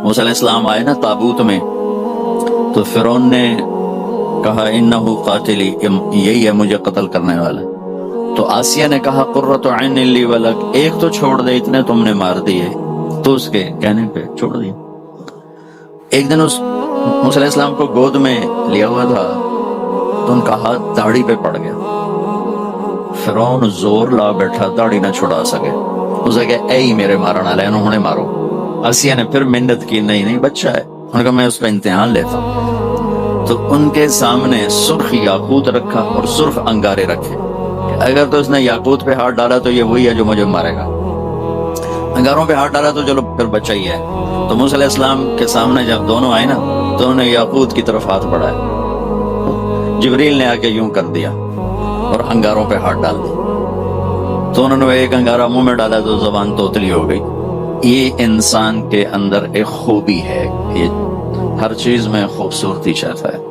موسیٰ علیہ السلام آئے نا تابوت میں، تو فرعون نے کہا انہو قاتلی، یہی ہے مجھے قتل کرنے والا۔ تو آسیہ نے کہا قرۃ عین لی ولک، ایک تو چھوڑ دے، اتنے تم نے مار دیے۔ تو اس کے کہنے پہ چھوڑ دیا۔ ایک دن اس موسیٰ علیہ السلام کو گود میں لیا ہوا تھا تو ان کا ہاتھ داڑھی پہ پڑ گیا۔ فرعون زور لا بیٹھا، داڑھی نہ چھڑا سکے۔ اسے کہ اے میرے مارن والے، انہوں نے مارو۔ آسیہ نے پھر محنت کی، نہیں بچہ ہے، انہوں نے کہا میں اس کا امتحان لیتا ہوں۔ تو ان کے سامنے سرخ یاقوت رکھا اور سرخ انگارے رکھے کہ اگر تو اس نے یاقوت پہ ہاتھ ڈالا تو یہ وہی ہے جو مجھے مارے گا، انگاروں پہ ہاتھ ڈالا تو چلو پھر بچہ ہی ہے۔ تو موسیٰ علیہ السلام کے سامنے جب دونوں آئے نا تو انہوں نے یاقوت کی طرف ہاتھ بڑھایا، جبریل نے آ کے یوں کر دیا اور انگاروں پہ ہاتھ ڈال دیا۔ تو انہوں نے ایک انگارہ منہ میں ڈالا تو زبان توتلی ہو گئی۔ یہ انسان کے اندر ایک خوبی ہے، یہ ہر چیز میں خوبصورتی چاہتا ہے۔